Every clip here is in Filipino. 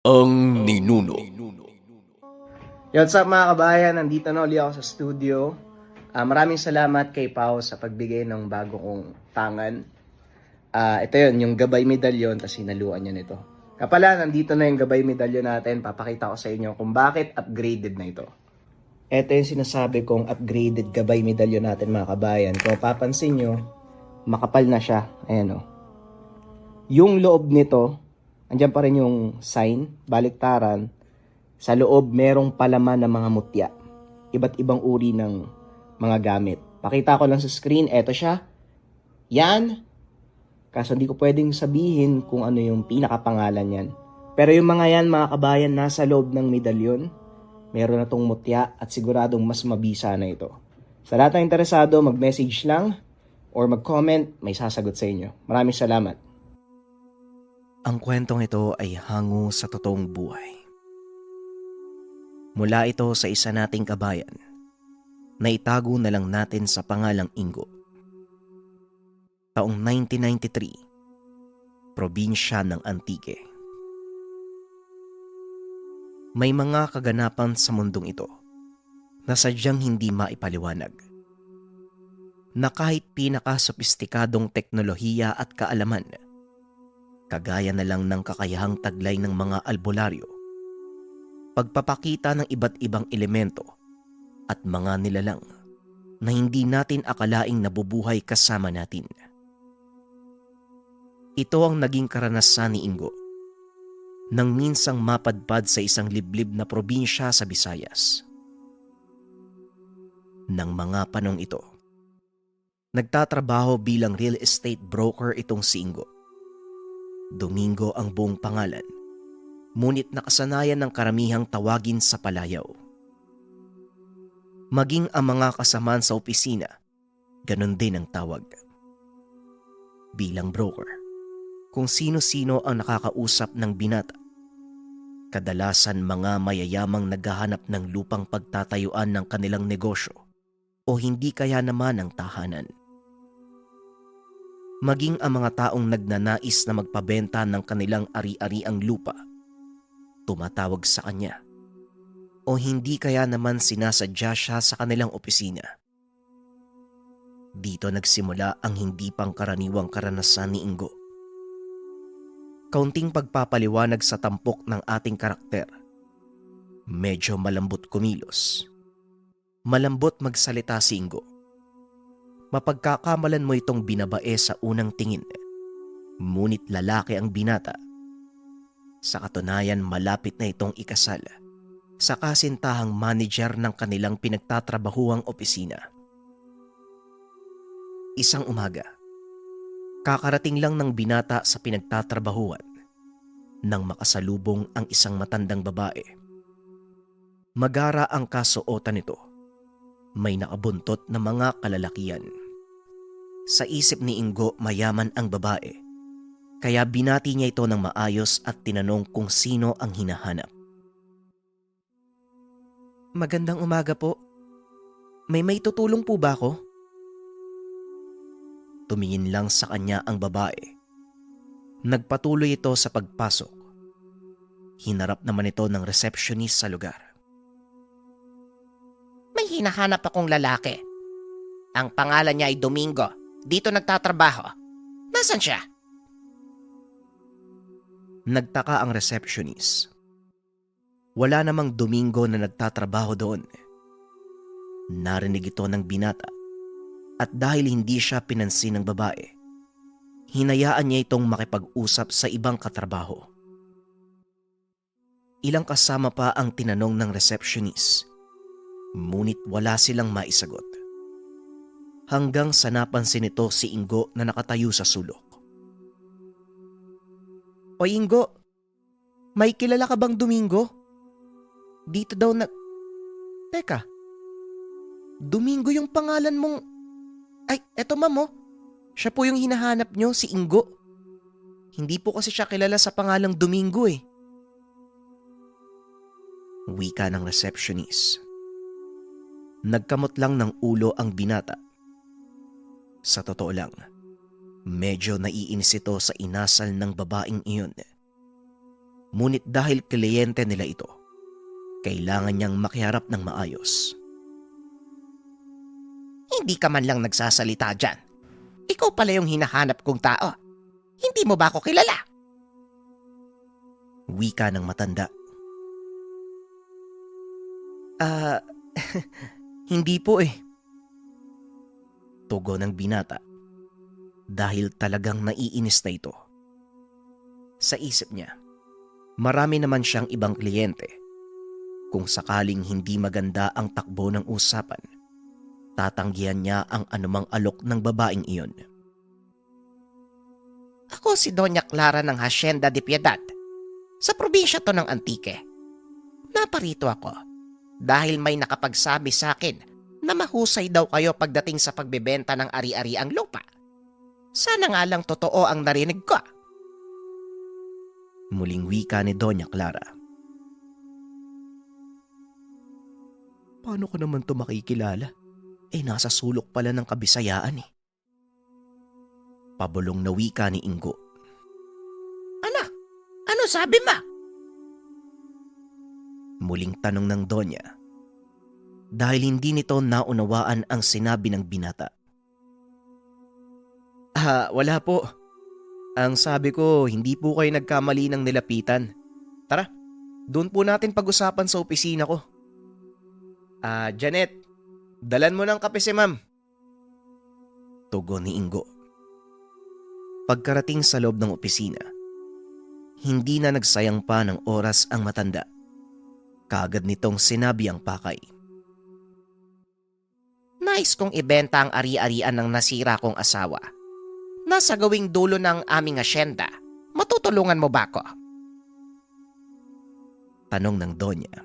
Ang ninuno. Yo, what's up mga kabayan? Nandito na ulit ako sa studio. Maraming salamat kay Pao sa pagbigay ng bago kong tangan. Ito yun, yung gabay medalyon, tapos hinaluan niya nito. Kapala, nandito na yung gabay medalyon natin. Papakita ko sa inyo kung bakit upgraded na ito. Ito yung sinasabi kong upgraded gabay medalyon natin mga kabayan. Kung papansin nyo, makapal na siya. Ayan o. Yung loob nito, andyan pa rin yung sign, baliktaran. Sa loob, merong palaman ng mga mutya. Iba't ibang uri ng mga gamit. Pakita ko lang sa screen, eto siya. Yan. Kaso hindi ko pwedeng sabihin kung ano yung pinakapangalan yan. Pero yung mga yan, mga kabayan, nasa loob ng medalyon. Meron na tong mutya at siguradong mas mabisa na ito. Sa lahat ng interesado, mag-message lang or mag-comment, may sasagot sa inyo. Maraming salamat. Ang kwentong ito ay hango sa totoong buhay. Mula ito sa isa nating kabayan na itago na lang natin sa pangalang Ingo. Taong 1993, probinsya ng Antique. May mga kaganapan sa mundong ito na sadyang hindi maipaliwanag. Na kahit pinakasophistikadong teknolohiya at kaalaman, kagaya na lang ng kakayahang taglay ng mga albularyo, pagpapakita ng iba't ibang elemento at mga nilalang na hindi natin akalaing nabubuhay kasama natin. Ito ang naging karanasan ni Ingo nang minsang mapadpad sa isang liblib na probinsya sa Visayas. Nang mga panong ito, nagtatrabaho bilang real estate broker itong si Ingo. Domingo ang buong pangalan, ngunit nakasanayan ng karamihang tawagin sa palayaw. Maging ang mga kasamaan sa opisina, ganun din ang tawag. Bilang broker, kung sino-sino ang nakakausap ng binata, kadalasan mga mayayamang naghahanap ng lupang pagtatayuan ng kanilang negosyo o hindi kaya naman ang tahanan. Maging ang mga taong nagnanais na magpabenta ng kanilang ari-ariang lupa, tumatawag sa kanya o hindi kaya naman sinasadya siya sa kanilang opisina. Dito nagsimula ang hindi pangkaraniwang karanasan ni Ingo. Kaunting pagpapaliwanag sa tampok ng ating karakter. Medyo malambot kumilos. Malambot magsalita si Ingo. Mapagkakamalan mo itong binabae sa unang tingin, ngunit lalaki ang binata. Sa katunayan, malapit na itong ikasal sa kasintahang manager ng kanilang pinagtatrabahuang opisina. Isang umaga, kakarating lang ng binata sa pinagtatrabahuan nang makasalubong ang isang matandang babae. Magara ang kasuotan nito. May nakabuntot na mga kalalakian. Sa isip ni Ingo, mayaman ang babae. Kaya binati niya ito ng maayos at tinanong kung sino ang hinahanap. Magandang umaga po. May tutulong po ba ako? Tumingin lang sa kanya ang babae. Nagpatuloy ito sa pagpasok. Hinarap naman ito ng receptionist sa lugar. May hinahanap akong lalaki. Ang pangalan niya ay Domingo. Dito nagtatrabaho. Nasaan siya? Nagtaka ang receptionist. Wala namang Domingo na nagtatrabaho doon. Narinig ito ng binata at dahil hindi siya pinansin ng babae, hinayaan niya itong makipag-usap sa ibang katrabaho. Ilang kasama pa ang tinanong ng receptionist, ngunit wala silang maisagot. Hanggang sa napansin nito si Ingo na nakatayo sa sulok. O Ingo, may kilala ka bang Domingo? Dito daw Teka, Domingo yung pangalan mong... Ay, eto ma'am oh. Siya po yung hinahanap nyo, si Ingo. Hindi po kasi siya kilala sa pangalang Domingo eh. Wika ng receptionist. Nagkamot lang ng ulo ang binata. Sa totoo lang, medyo naiinis ito sa inasal ng babaeng iyon. Ngunit dahil kliyente nila ito, kailangan niyang makiharap ng maayos. Hindi ka man lang nagsasalita dyan. Ikaw pala yung hinahanap kong tao. Hindi mo ba ako kilala? Wika ng matanda. Hindi po eh. Tugon ng binata dahil talagang naiinis na ito. Sa isip niya, marami naman siyang ibang kliyente. Kung sakaling hindi maganda ang takbo ng usapan, tatanggihan niya ang anumang alok ng babaeng iyon. Ako si Doña Clara ng Hacienda de Piedad. Sa probinsya to ng Antique. Naparito ako dahil may nakapagsabi sa akin na mahusay daw kayo pagdating sa pagbebenta ng ari-ariang lupa. Sana nga lang totoo ang narinig ko. Muling wika ni Doña Clara. Paano ko naman to makikilala? Nasa sulok pala ng Kabisayaan eh. Pabulong na wika ni Ingo. Ano sabi mo? Muling tanong ng Donya. Dahil hindi nito naunawaan ang sinabi ng binata. Wala po. Ang sabi ko, hindi po kayo nagkamali ng nilapitan. Tara, doon po natin pag-usapan sa opisina ko. Janet, dalan mo ng kape si ma'am. Tugon ni Ingo. Pagkarating sa loob ng opisina, hindi na nagsayang pa ng oras ang matanda. Kaagad nitong sinabi ang pakay. Nais kong ibenta ang ari-arian ng nasira kong asawa. Nasa gawing dulo ng aming asyenda. Matutulungan mo ba ako? Tanong ng Donya.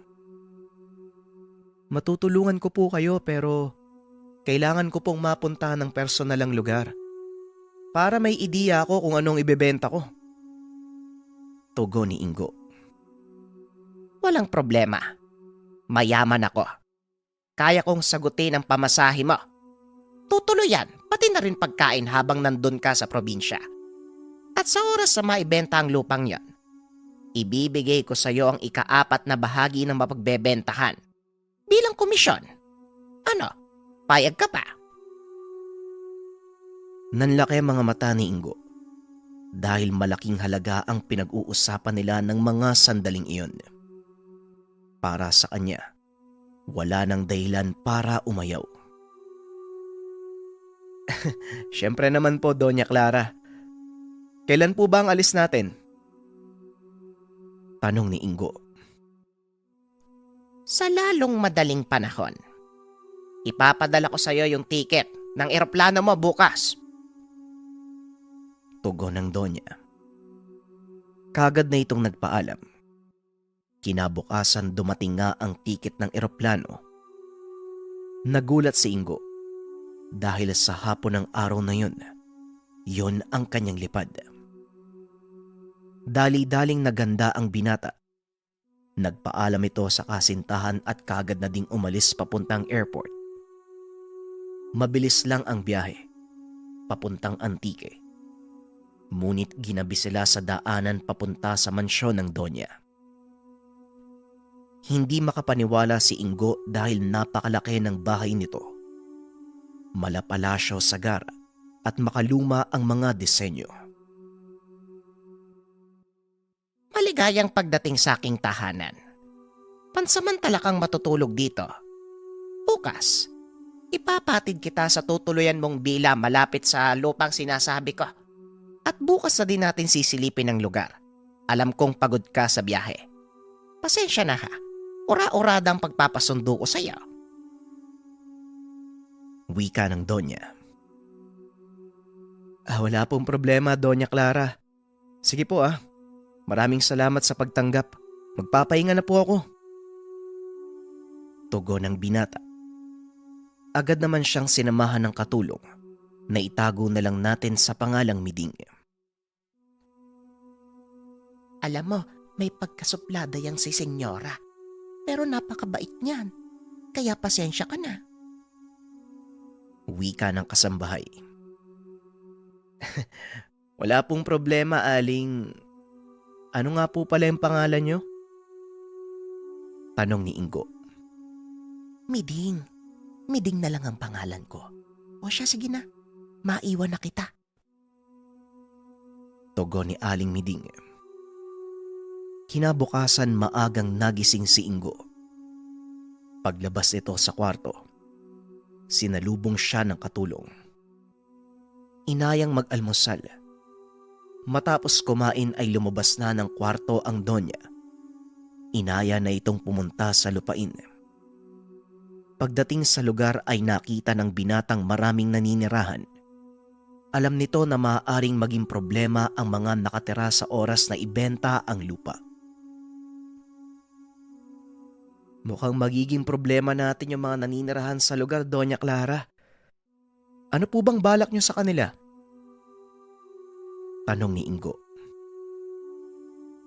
Matutulungan ko po kayo pero kailangan ko pong mapuntahan ng personalang lugar para may ideya ako kung anong ibebenta ko. Tugon ni Ingo. Walang problema. Mayaman ako. Kaya kong sagutin ang pamasahe mo. Tutuloy yan, pati na rin pagkain habang nandun ka sa probinsya. At sa oras na maibenta ang lupang yon, ibibigay ko sa iyo ang ika-4 na bahagi ng mapagbebentahan bilang komisyon. Ano, payag ka pa? Nanlaki mga mata ni Ingo dahil malaking halaga ang pinag-uusapan nila ng mga sandaling iyon. Para sa kanya, wala nang dahilan para umayaw. Siyempre naman po, Doña Clara. Kailan po ba ang alis natin? Tanong ni Ingo. Sa lalong madaling panahon. Ipapadala ko sa iyo yung ticket ng eroplano mo bukas. Tugon ng Donya. Kagad na itong nagpaalam. Kinabukasan dumating nga ang tiket ng eroplano. Nagulat si Ingo dahil sa hapon ng araw na yun ang kanyang lipad. Dali-daling naganda ang binata. Nagpaalam ito sa kasintahan at kagad na ding umalis papuntang airport. Mabilis lang ang biyahe, papuntang Antique. Ngunit ginabi sila sa daanan papunta sa mansyon ng Donya. Hindi makapaniwala si Ingo dahil napakalaki ng bahay nito. Malapalasyo sa gara at makaluma ang mga disenyo. Maligayang pagdating sa aking tahanan. Pansamantala kang matutulog dito. Bukas, ipapatid kita sa tutuluyan mong bila malapit sa lupang sinasabi ko. At bukas na din natin sisilipin ang lugar. Alam kong pagod ka sa biyahe. Pasensya na ha. Ura-uradang pagpapasundo ko sa iyo. Wika ng Donya. Wala pong problema, Doña Clara. Sige po Maraming salamat sa pagtanggap. Magpapahinga na po ako. Tugon ng binata. Agad naman siyang sinamahan ng katulong na itago na lang natin sa pangalang Miding. Alam mo, may pagkasuplada yang si senyora. Pero napakabait niyan. Kaya pasensya ka na. Wika ng kasambahay. . Wala pong problema, Aling. Ano nga po pala yung pangalan nyo? Tanong ni Ingo. Miding. Miding na lang ang pangalan ko. O siya, sige na. Maiwan na kita. Tugon ni Aling Miding. Kinabukasan maagang nagising si Ingo. Paglabas nito sa kwarto, sinalubong siya ng katulong. Inayang mag-almusal. Matapos kumain ay lumabas na ng kwarto ang Donya. Inaya na itong pumunta sa lupain. Pagdating sa lugar ay nakita ng binatang maraming naninirahan. Alam nito na maaaring maging problema ang mga nakatira sa oras na ibenta ang lupa. Mukhang magiging problema natin yung mga naninirahan sa lugar, Doña Clara. Ano po bang balak niyo sa kanila? Tanong ni Ingo.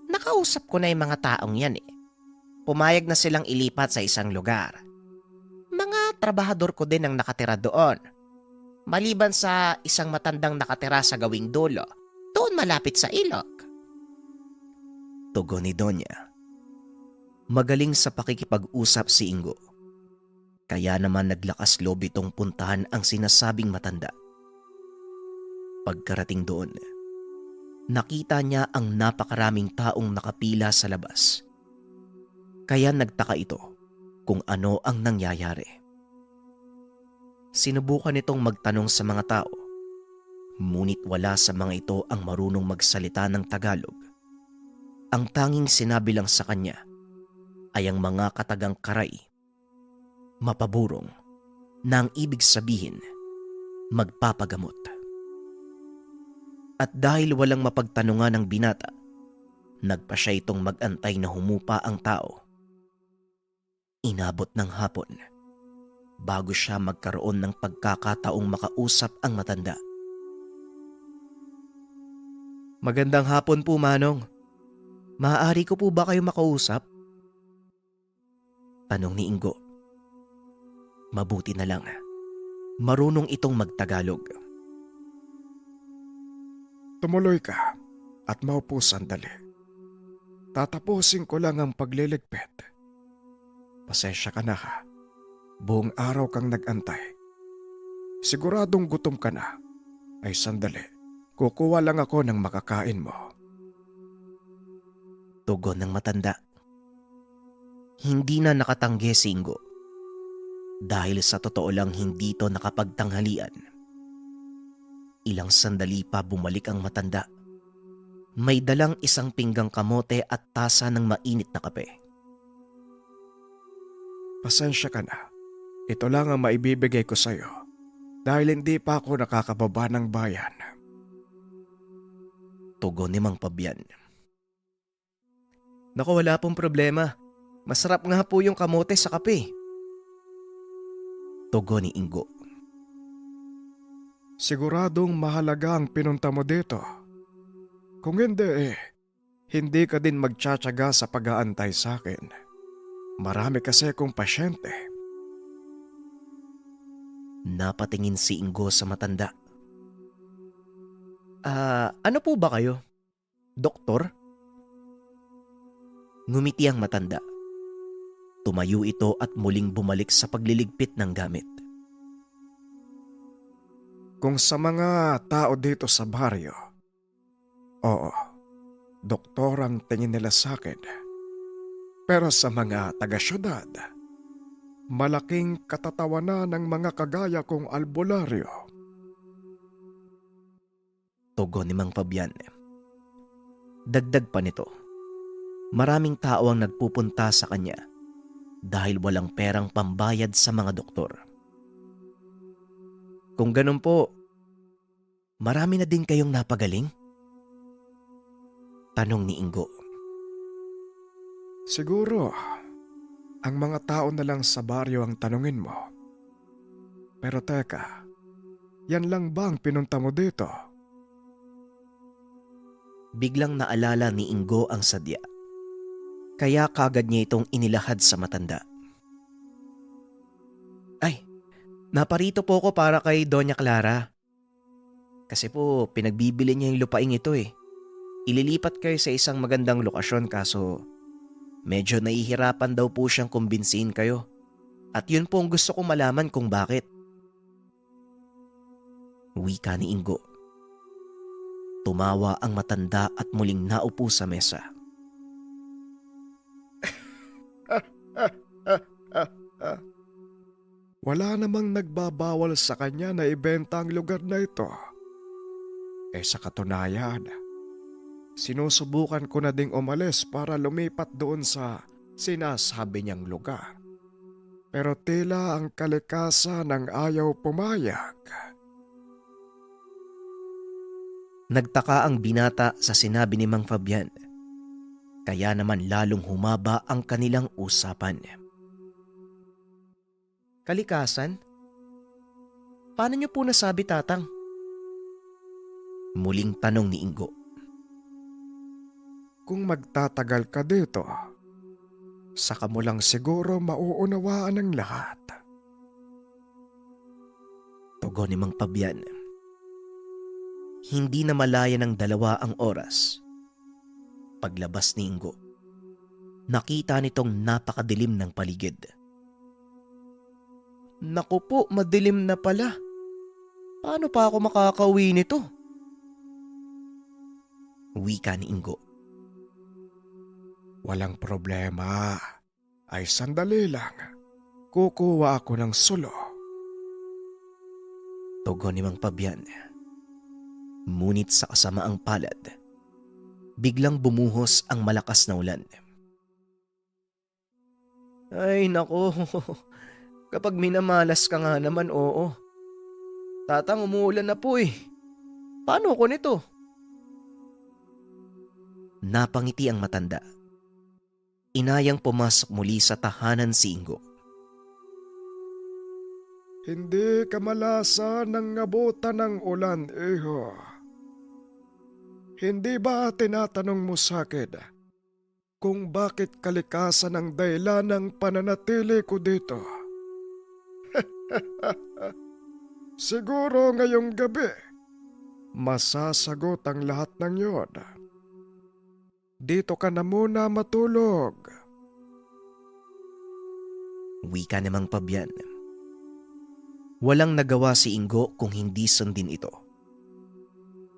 Nakausap ko na yung mga taong yan eh. Pumayag na silang ilipat sa isang lugar. Mga trabahador ko din ang nakatira doon. Maliban sa isang matandang nakatira sa gawing dulo, doon malapit sa ilog. Tugon ni Donya. Magaling sa pakikipag-usap si Ingo. Kaya naman naglakas loob itong puntahan ang sinasabing matanda. Pagkarating doon, nakita niya ang napakaraming taong nakapila sa labas. Kaya nagtaka ito kung ano ang nangyayari. Sinubukan itong magtanong sa mga tao, ngunit wala sa mga ito ang marunong magsalita ng Tagalog. Ang tanging sinabi lang sa kanya ay ang mga katagang karay, mapaburong, na ang ibig sabihin, magpapagamot. At dahil walang mapagtanungan ng binata, nagpa siya itong mag-antay na humupa ang tao. Inabot ng hapon, bago siya magkaroon ng pagkakataong makausap ang matanda. Magandang hapon po, Manong. Maaari ko po ba kayo makausap? Tanong ni Ingo. Mabuti na lang, marunong itong magtagalog. Tumuloy ka at maupo sandali. Tatapusin ko lang ang pagliligpit. Pasensya ka na ha. Buong araw kang nag-antay. Siguradong gutom ka na. Ay sandali, kukuha lang ako ng makakain mo. Tugon ng matanda. Hindi na nakatanggi si Ingo. Dahil sa totoo lang hindi ito nakapagtanghalian. Ilang sandali pa bumalik ang matanda. May dalang isang pinggang kamote at tasa ng mainit na kape. Pasensya ka na. Ito lang ang maibibigay ko sa'yo. Dahil hindi pa ako nakakababa ng bayan. Tugon ni Mang Pabian. Naku, wala pong problema. Masarap nga po yung kamote sa kape. Tugon ni Ingo. Siguradong mahalaga ang pinunta mo dito. Kung hindi hindi ka din magtsatsaga sa pag-aantay sa akin. Marami kasi akong pasyente. Napatingin si Ingo sa matanda. Ano po ba kayo? Doktor? Ngumiti ang matanda. Tumayo ito at muling bumalik sa pagliligpit ng gamit. Kung sa mga tao dito sa baryo, oo, doktor ang tingin nila sa akin. Pero sa mga taga-syudad, malaking katatawanan ng mga kagaya kong albularyo. Tugon ni Mang Fabian. Dagdag pa nito, maraming tao ang nagpupunta sa kanya dahil walang perang pambayad sa mga doktor. Kung ganun po, marami na din kayong napagaling? Tanong ni Ingo. Siguro, ang mga tao na lang sa baryo ang tanungin mo. Pero teka, yan lang ba ang pinunta mo dito? Biglang naalala ni Ingo ang sadya. Kaya kagad niya itong inilahad sa matanda. Ay, naparito po ako para kay Doña Clara. Kasi po, pinagbibili niya yung lupaing ito eh. Ililipat kayo sa isang magandang lokasyon kaso medyo nahihirapan daw po siyang kumbinsihin kayo. At yun po ang gusto kong malaman kung bakit. Wika ni Ingo. Tumawa ang matanda at muling naupo sa mesa. Wala namang nagbabawal sa kanya na ibenta ang lugar na ito. Sa katunayan, sinusubukan ko na ding umalis para lumipat doon sa sinasabi niyang lugar. Pero tila ang kalikasan ang ayaw pumayag. Nagtaka ang binata sa sinabi ni Mang Fabian. Kaya naman lalong humaba ang kanilang usapan. Kalikasan? Paano niyo po nasabi, Tatang? Muling tanong ni Ingo. Kung magtatagal ka dito, saka mo lang siguro mauunawaan ang lahat. Tugon ni Mang Fabian. Hindi na malaya ng 2 ang oras. Paglabas ni Ingo, nakita nitong napakadilim ng paligid. Naku po, madilim na pala. Paano pa ako makakauwi nito? Wika ni Ingo. Walang problema. Ay sandali lang. Kukuha ako ng sulo. Tugon ni Mang Fabian. Ngunit sa kasamaang palad, biglang bumuhos ang malakas na ulan. Ay nako, kapag minamalas ka nga naman, oo. Tatang, umuulan na po eh. Paano ko nito? Napangiti ang matanda. Inayang pumasok muli sa tahanan si Ingo. Hindi ka malasa ng ngabutan ng ulan, iho. Hindi ba tinatanong mo sa akin kung bakit kalikasan ang dahilan ng pananatili ko dito? Siguro ngayong gabi, masasagot ang lahat ng yon. Dito ka na muna matulog. Wika ni Mang Fabian. Walang nagawa si Ingo kung hindi sundin ito.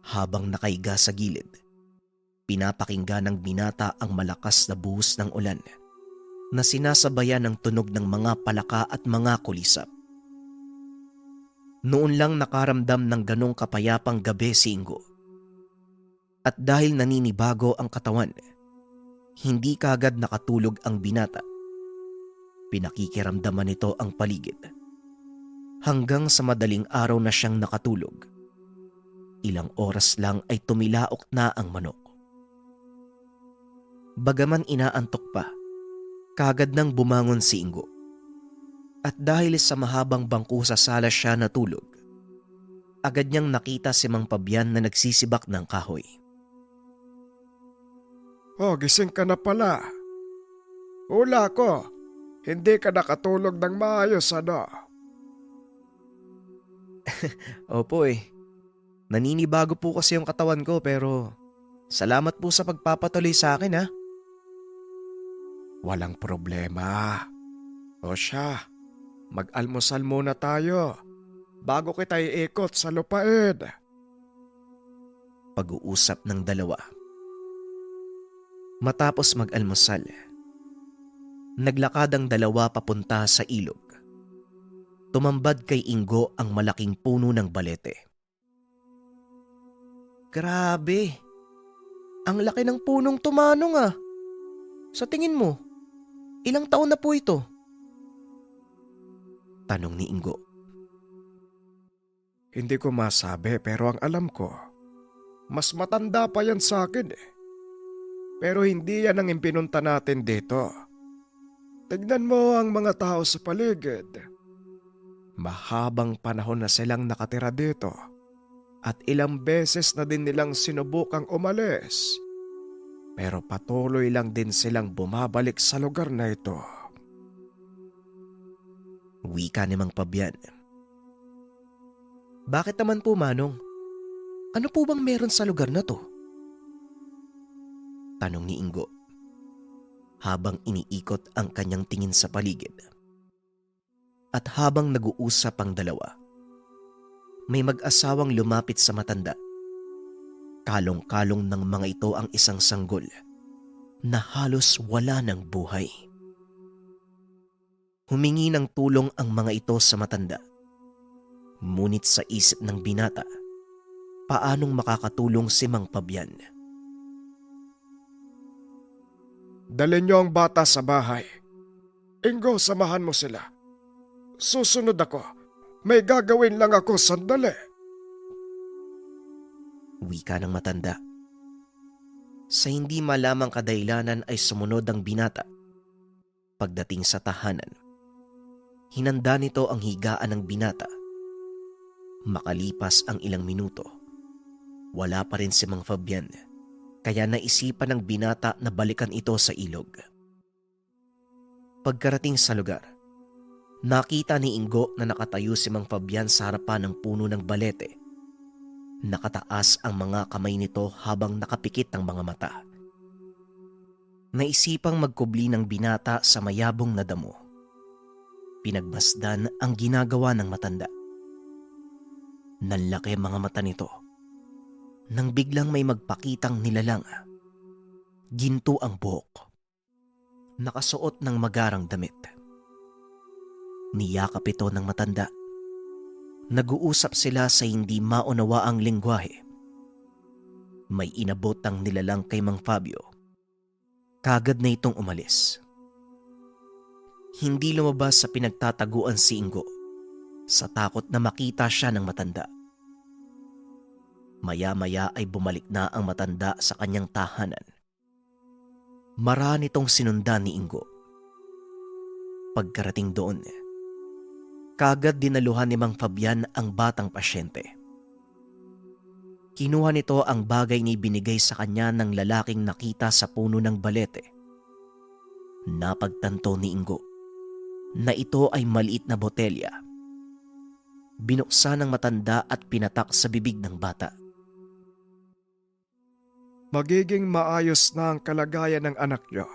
Habang nakaiga sa gilid, pinapakinggan ng binata ang malakas na buhos ng ulan na sinasabayan ng tunog ng mga palaka at mga kulisap. Noon lang nakaramdam ng ganong kapayapang gabi si Ingo. At dahil naninibago ang katawan, hindi kaagad nakatulog ang binata. Pinakikiramdaman nito ang paligid. Hanggang sa madaling araw na siyang nakatulog. Ilang oras lang ay tumilaok na ang manok. Bagaman inaantok pa, kaagad nang bumangon si Ingo. At dahil sa mahabang bangko sa sala siya natulog, agad niyang nakita si Mang Fabian na nagsisibak ng kahoy. Oh, gising ka na pala. Hula ko, hindi ka nakatulog ng maayos, ano? Opo eh. Naninibago po kasi yung katawan ko pero salamat po sa pagpapatuloy sa akin ha. Walang problema. O siya, mag-almusal muna tayo bago kita iikot sa lupain. Pag-uusap ng dalawa. Matapos mag-almusal, naglakad ang dalawa papunta sa ilog. Tumambad kay Ingo ang malaking puno ng balete. Grabe! Ang laki ng punong tumanong ah. Sa tingin mo, ilang taon na po ito? Tanong ni Ingo. Hindi ko masabi pero ang alam ko, mas matanda pa yan sa akin eh. Pero hindi yan ang impinunta natin dito. Tignan mo ang mga tao sa paligid. Mahabang panahon na silang nakatira dito at ilang beses na din nilang sinubukang umalis. Pero patuloy lang din silang bumabalik sa lugar na ito. Wika ni Mang Fabian. Bakit naman po, Manong? Ano po bang meron sa lugar na to? Tanong ni Ingo habang iniikot ang kanyang tingin sa paligid. At habang nag-uusap ang dalawa, may mag-asawang lumapit sa matanda. Kalong-kalong ng mga ito ang isang sanggol na halos wala ng buhay. Humingi ng tulong ang mga ito sa matanda. Ngunit sa isip ng binata, paanong makakatulong si Mang Fabian? Dalhin niyo ang bata sa bahay. Ingo, samahan mo sila. Susunod ako. May gagawin lang ako sandali. Wika ng matanda. Sa hindi malamang kadahilanan ay sumunod ang binata. Pagdating sa tahanan, hinanda nito ang higaan ng binata. Makalipas ang ilang minuto, wala pa rin si Mang Fabian, kaya naisipan ng binata na balikan ito sa ilog. Pagkarating sa lugar, nakita ni Ingo na nakatayo si Mang Fabian sa harapan ng puno ng balete. Nakataas ang mga kamay nito habang nakapikit ang mga mata. Naisipang magkubli ng binata sa mayabong na damo. Pinagmasdan ang ginagawa ng matanda. Nanlaki mga mata nito nang biglang may magpakitang nilalang. Ginto ang buhok. Nakasuot ng magarang damit. Niyakap ito ng matanda. Nag-uusap sila sa hindi maunawaang lengguwahe. May inabot ang nilalang kay Mang Fabio. Kagad na itong umalis. Hindi lumabas sa pinagtataguan si Ingo sa takot na makita siya ng matanda. Maya-maya ay bumalik na ang matanda sa kanyang tahanan. Marami nitong sinundan ni Ingo. Pagkarating doon, kagad dinaluhan ni Mang Fabian ang batang pasyente. Kinuha nito ang bagay na ibinigay sa kanya ng lalaking nakita sa puno ng balete. Napagtanto ni Ingo na ito ay maliit na botelya. Binuksan ng matanda at pinatak sa bibig ng bata. Magiging maayos na ang kalagayan ng anak niyo.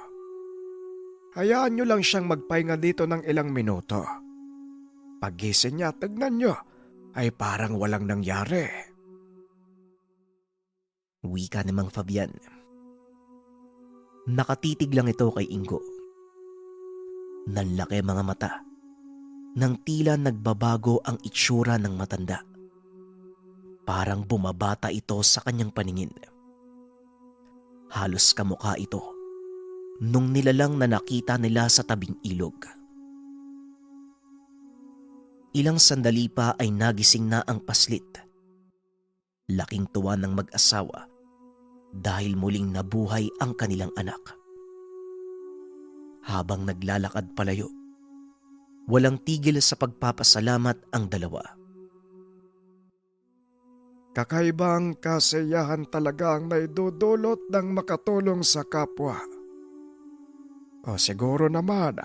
Hayaan niyo lang siyang magpahinga dito ng ilang minuto. Paggising niya, tignan niyo, ay parang walang nangyari. Wika ni Mang Fabian. Nakatitig lang ito kay Ingo. Nanlaki mga mata nang tila nagbabago ang itsura ng matanda. Parang bumabata ito sa kanyang paningin. Halos kamukha ito nung nilalang na nakita nila sa tabing ilog. Ilang sandali pa ay nagising na ang paslit. Laking tuwa ng mag-asawa dahil muling nabuhay ang kanilang anak. Habang naglalakad palayo, walang tigil sa pagpapasalamat ang dalawa. Kakaibang kasiyahan talaga ang naidudulot ng makatulong sa kapwa. O siguro naman,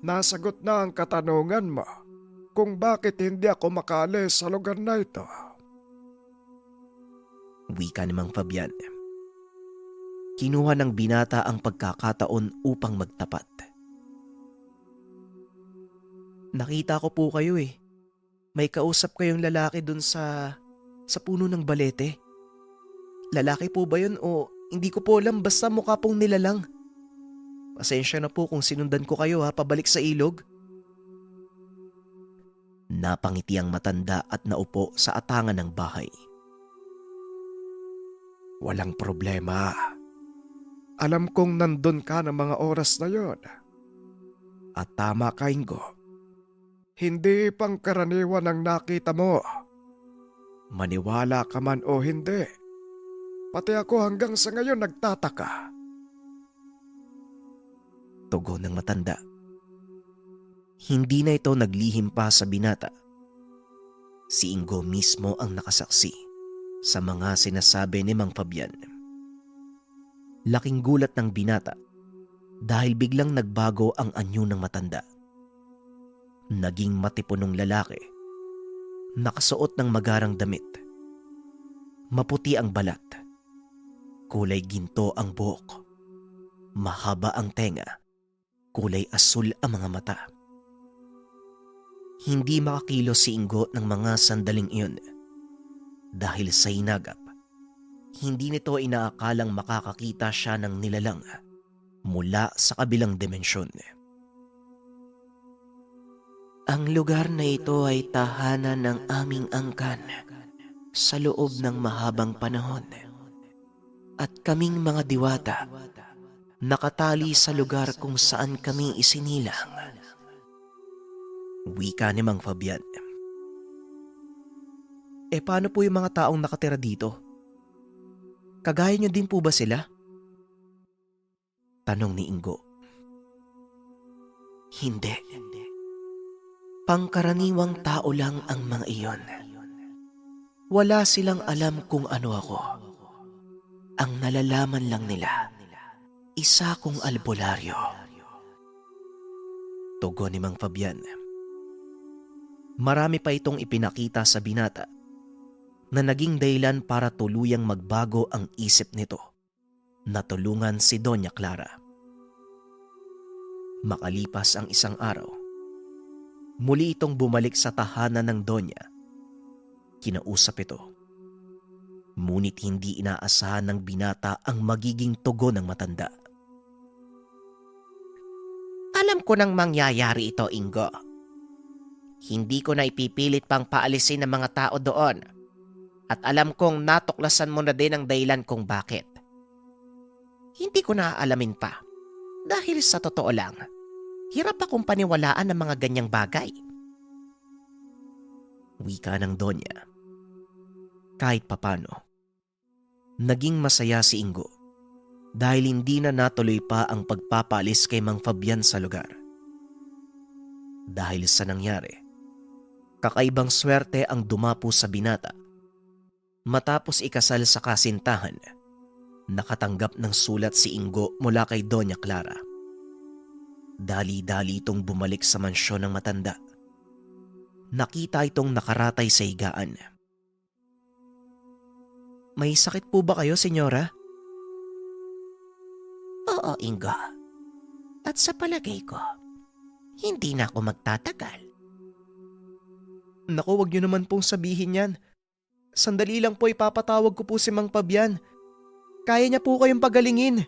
nasagot na ang katanungan mo kung bakit hindi ako makaalis sa lugar na ito. Wika ni Mang Fabian. Kinuha ng binata ang pagkakataon upang magtapat. Nakita ko po kayo eh. May kausap kayong lalaki dun sa puno ng balete. Lalaki po ba yun o hindi ko po alam, basta mukha pong nilalang. Pasensya na po kung sinundan ko kayo pabalik sa ilog. Napangiti ang matanda at naupo sa atangan ng bahay. Walang problema. Alam kong nandun ka ng mga oras na yon. At tama ka, Ingo. Hindi pangkaraniwan ang nakita mo. Maniwala ka man o hindi, pati ako hanggang sa ngayon nagtataka. Tugon ng matanda. Hindi na ito naglihim pa sa binata. Si Ingo mismo ang nakasaksi sa mga sinasabi ni Mang Fabian. Laking gulat ng binata dahil biglang nagbago ang anyo ng matanda. Naging matipunong lalaki. Nakasuot ng magarang damit. Maputi ang balat. Kulay ginto ang buhok. Mahaba ang tenga, kulay asul ang mga mata. Hindi makakilos si Ingo ng mga sandaling iyon. Dahil sa hinagap, hindi nito inaakalang makakakita siya ng nilalang mula sa kabilang dimensyon. Ang lugar na ito ay tahanan ng aming angkan sa loob ng mahabang panahon. At kaming mga diwata, nakatali sa lugar kung saan kami isinilang. Wika ni Mang Fabian. Paano po yung mga taong nakatira dito? Kagaya niyo din po ba sila? Tanong ni Ingo. Hindi. Pangkaraniwang tao lang ang mga iyon. Wala silang alam kung ano ako. Ang nalalaman lang nila, isa kong albularyo. Tugon ni Mang Fabian. Marami pa itong ipinakita sa binata na naging dahilan para tuluyang magbago ang isip nito na tulungan si Doña Clara. Makalipas ang isang araw, muli itong bumalik sa tahanan ng Doña. Kinausap ito. Ngunit hindi inaasahan ng binata ang magiging tugon ng matanda. Alam ko nang mangyayari ito, Ingo. Hindi ko na ipipilit pang paalisin ng mga tao doon. At alam kong natuklasan mo na din ang dahilan kung bakit. Hindi ko na aalamin pa. Dahil sa totoo lang, hirap akong paniwalaan ng mga ganyang bagay. Wika ng Donya. Kahit papano, naging masaya si Ingo dahil hindi na natuloy pa ang pagpapaalis kay Mang Fabian sa lugar. Dahil sa nangyari, kakaibang swerte ang dumapo sa binata. Matapos ikasal sa kasintahan, nakatanggap ng sulat si Ingo mula kay Doña Clara. Dali-dali itong bumalik sa mansyon ng matanda. Nakita itong nakaratay sa higaan. May sakit po ba kayo, senyora? Oo, Ingo. At sa palagay ko, hindi na ako magtatagal. Naku, wag niyo naman pong sabihin yan. Sandali lang po, ipapatawag ko po si Mang Fabian. Kaya niya po kayong pagalingin.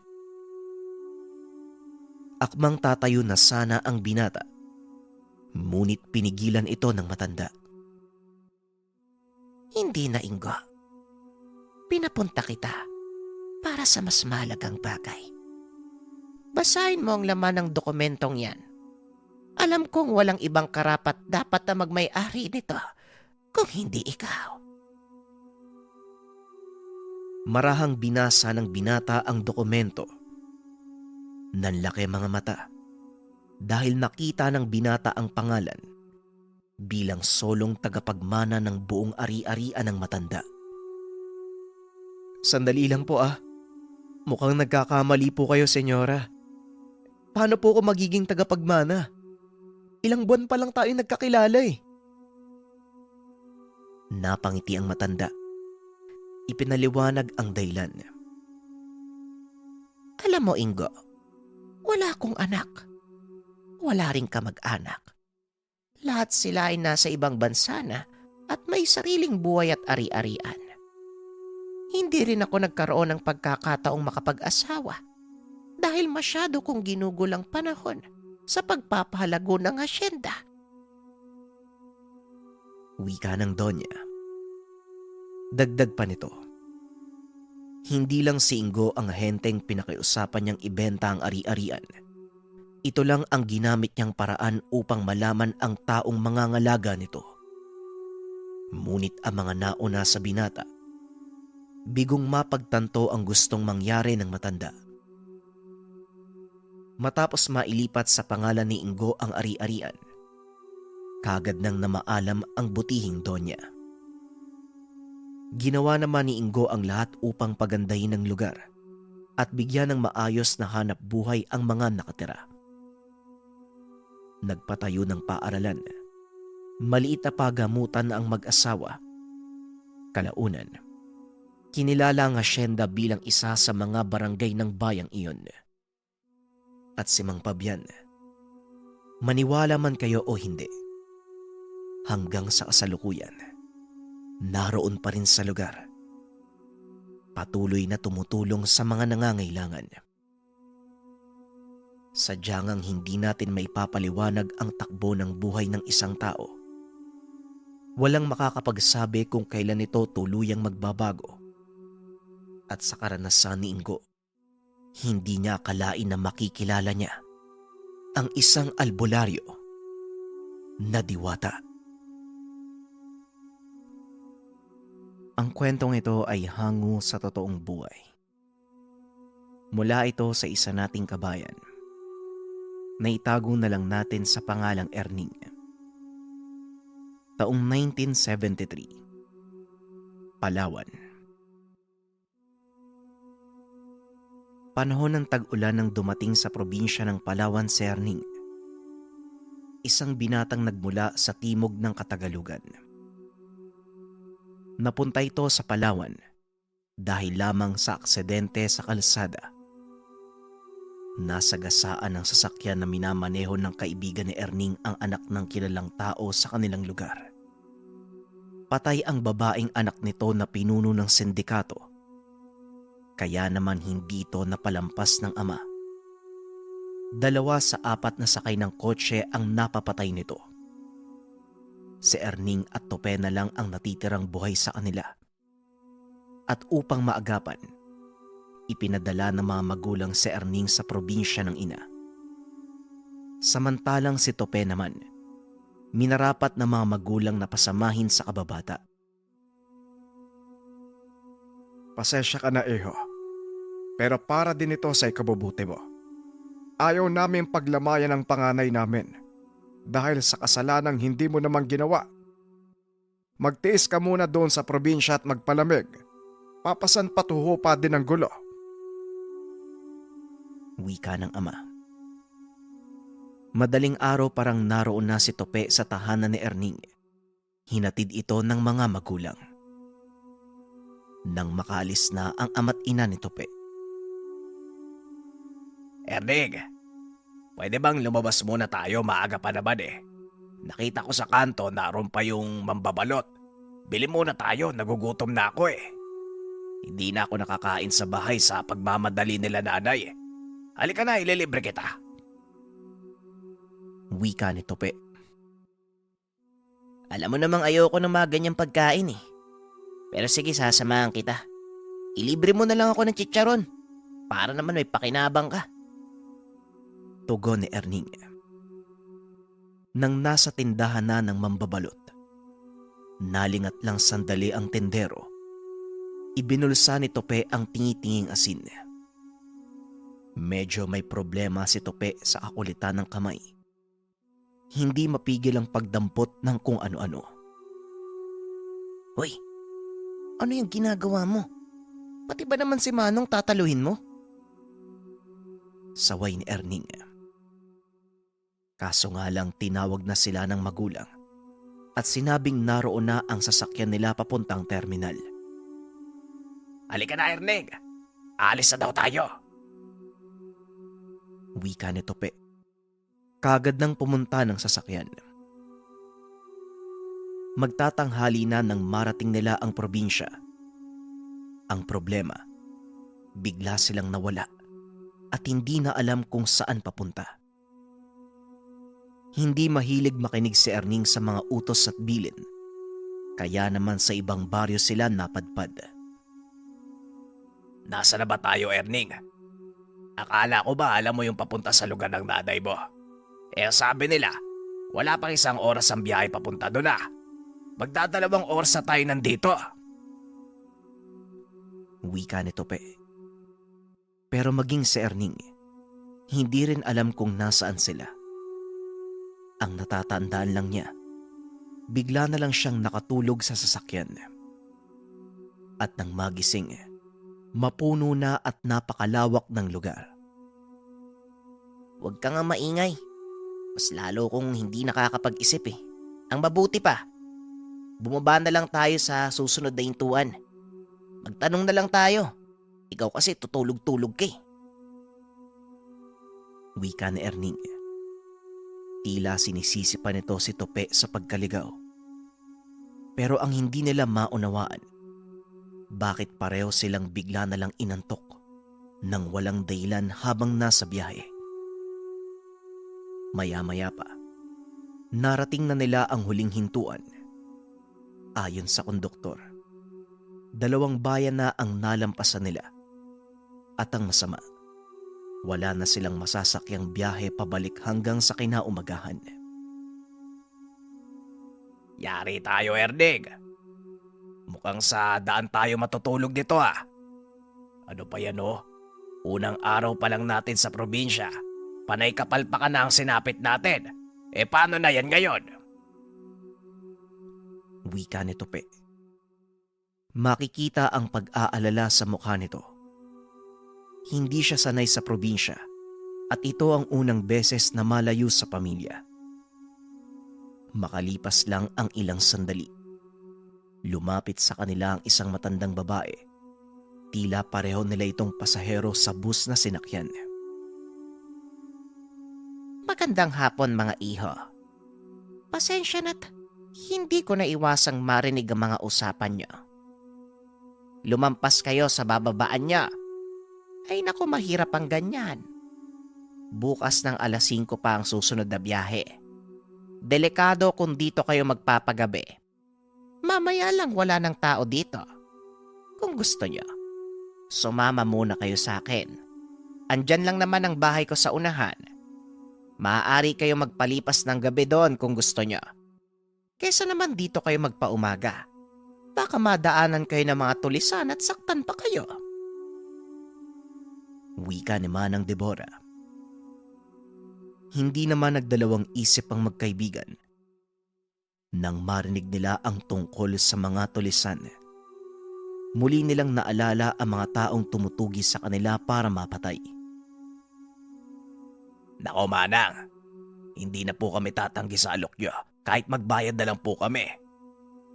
Akmang tatayo na sana ang binata. Ngunit pinigilan ito ng matanda. Hindi na, Ingo. Pinapunta kita para sa mas mahalagang bagay. Basahin mo ang laman ng dokumentong yan. Alam kong walang ibang karapat dapat na magmay-ari nito kung hindi ikaw. Marahang binasa ng binata ang dokumento. Nanlaki mga mata dahil nakita ng binata ang pangalan bilang solong tagapagmana ng buong ari-arian ng matanda. Sandali lang po ah. Mukhang nagkakamali po kayo, senyora. Paano po ako magiging tagapagmana? Ilang buwan pa lang tayo nagkakilala eh. Napangiti ang matanda. Ipinaliwanag ang dahilan. Alam mo, Ingo, wala akong anak. Wala ring kamag-anak. Lahat sila ay nasa ibang bansa na at may sariling buhay at ari-arian. Hindi rin ako nagkaroon ng pagkakataong makapag-asawa dahil masyado kong ginugol ang panahon sa pagpapahalago ng asyenda. Wika ng Donya. Dagdag pa nito. Hindi lang si Ingo ang ahenteng pinakiusapan niyang ibenta ang ari-arian. Ito lang ang ginamit niyang paraan upang malaman ang taong mangangalaga nito. Ngunit ang mga nauna sa binata, bigong mapagtanto ang gustong mangyari ng matanda. Matapos mailipat sa pangalan ni Ingo ang ari-arian, kagad nang namaalam ang butihing Donya. Ginawa naman ni Ingo ang lahat upang pagandahin ang lugar at bigyan ng maayos na hanap buhay ang mga nakatira. Nagpatayo ng paaralan. Maliit na pagamutan ang mag-asawa. Kalaunan, kinilala ang asyenda bilang isa sa mga barangay ng bayang iyon. at si Mang Pabian. Maniwala man kayo o hindi, hanggang sa kasalukuyan, naroon pa rin sa lugar. Patuloy na tumutulong sa mga nangangailangan. Sadyang ang hindi natin maipapaliwanag ang takbo ng buhay ng isang tao. Walang makakapagsabi kung kailan ito tuluyang magbabago. At sa karanasan ni Ingo, hindi niya akalain na makikilala niya ang isang albularyo na diwata. Ang kwentong ito ay hango sa totoong buhay. Mula ito sa isa nating kabayan na itago na lang natin sa pangalang Erning. Taong 1973, Palawan. Panahon ng tag-ulan nang dumating sa probinsya ng Palawan si Erning, isang binatang nagmula sa timog ng Katagalugan. Napunta ito sa Palawan dahil lamang sa aksidente sa kalsada. Nasagasaan ng sasakyan na minamaneho ng kaibigan ni Erning ang anak ng kilalang tao sa kanilang lugar. Patay ang babaeng anak nito na pinuno ng sindikato. Kaya naman hindi ito napalampas ng ama. 2 sa 4 na sakay ng kotse ang napapatay nito. Si Erning at Tope na lang ang natitirang buhay sa kanila. At upang maagapan, ipinadala ng mga magulang si Erning sa probinsya ng ina. Samantalang si Tope naman, minarapat ng mga magulang na pasamahin sa kababata. Pasensya ka na, Iho. Pero para din ito sa ikabubuti mo. Ayaw namin paglamayan ang panganay namin dahil sa kasalanang hindi mo naman ginawa. Magtiis ka muna doon sa probinsya at magpalamig. Papasan patuho pa din ang gulo. Wika ng ama. Madaling araw parang naroon na si Tope sa tahanan ni Erning. Hinatid ito ng mga magulang. Nang makaalis na ang ama't ina ni Tope. Erning, pwede bang lumabas muna tayo, maaga pa naman eh. Nakita ko sa kanto naroon pa yung mambabalot. Bili muna tayo, nagugutom na ako eh. Hindi na ako nakakain sa bahay sa pagmamadali nila nanay. Halika na, ililibre kita. Wika ni Tope. Alam mo namang ayoko ng mga ganyang pagkain eh. Pero sige, sasamahan kita. Ilibre mo na lang ako ng chicharon. Para naman may pakinabang ka. Tugon ni Erning. Nang nasa tindahan na ng mambabalot, nalingat lang sandali ang tendero. Ibinulsa ni Tope ang tingi-tinging asin. Medyo may problema si Tope sa kakulitan ng kamay. Hindi mapigil ang pagdampot ng kung ano-ano. Hoy, ano yung ginagawa mo? Pati ba naman si Manong tataluhin mo? Saway ni Erning. Kaso nga lang tinawag na sila ng magulang at sinabing naroon na ang sasakyan nila papuntang terminal. Halika na, Erning. Alis na daw tayo. Wika ni Tope. Kagad nang pumunta ng sasakyan. Magtatanghali na nang marating nila ang probinsya. Ang problema, bigla silang nawala at hindi na alam kung saan papunta. Hindi mahilig makinig si Erning sa mga utos at bilin, kaya naman sa ibang baryo sila napadpad. Nasa na ba tayo, Erning? Akala ko ba alam mo yung papunta sa lugar ng nanay mo? Eh sabi nila, wala pang 1 oras ang biyahe papunta doon ah. Magdadalawang oras na tayo nandito. Wika ni Tope. Pero maging si Erning, hindi rin alam kung nasaan sila. Ang natatandaan lang niya, bigla na lang siyang nakatulog sa sasakyan. At nang magising, mapuno na at napakalawak ng lugar. Huwag ka nga maingay. Mas lalo kong hindi nakakapag-isip eh. Ang mabuti pa, bumaba na lang tayo sa susunod na hintuan. Magtanong na lang tayo. Ikaw kasi tutulog-tulog ka eh. Wika ni Erning. Tila sinisisi pa nito si Tope sa pagkaligaw. Pero ang hindi nila maunawaan, bakit pareho silang bigla na lang inantok nang walang dahilan habang nasa biyahe. Maya-maya pa, narating na nila ang huling hintuan. Ayon sa konduktor, 2 bayan na ang nalampasan nila. At ang masama, wala na silang masasakyang biyahe pabalik hanggang sa kinaumagahan. Yari tayo, Erning. Mukhang sa daan tayo matutulog dito Ano pa yan Unang araw pa lang natin sa probinsya. Panay kapalpakan na ang sinapit natin. Paano na yan ngayon? Wika ni Tope. Makikita ang pag-aalala sa mukha nito. Hindi siya sanay sa probinsya at ito ang unang beses na malayo sa pamilya. Makalipas lang ang ilang sandali, lumapit sa kanila ang isang matandang babae. Tila pareho nila itong pasahero sa bus na sinakyan. Magandang hapon, mga iho. Pasensya na't hindi ko na iwasang marinig ang mga usapan niyo. Lumampas kayo sa bababaan niya. Ay naku, mahirap ang ganyan. Bukas ng alas 5 pa ang susunod na biyahe. Delikado kung dito kayo magpapagabi. Mamaya lang wala ng tao dito. Kung gusto niyo, sumama muna kayo sa akin. Andyan lang naman ang bahay ko sa unahan. Maaari kayo magpalipas ng gabi doon kung gusto niyo. Kesa naman dito kayo magpaumaga. Baka madaanan kayo ng mga tulisan at saktan pa kayo. Wika ni Manang Deborah. Hindi naman nagdalawang isip ang magkaibigan. Nang marinig nila ang tungkol sa mga tulisan, muli nilang naalala ang mga taong tumutugi sa kanila para mapatay. Nako, Manang, hindi na po kami tatanggi sa alok niyo kahit magbayad na lang po kami.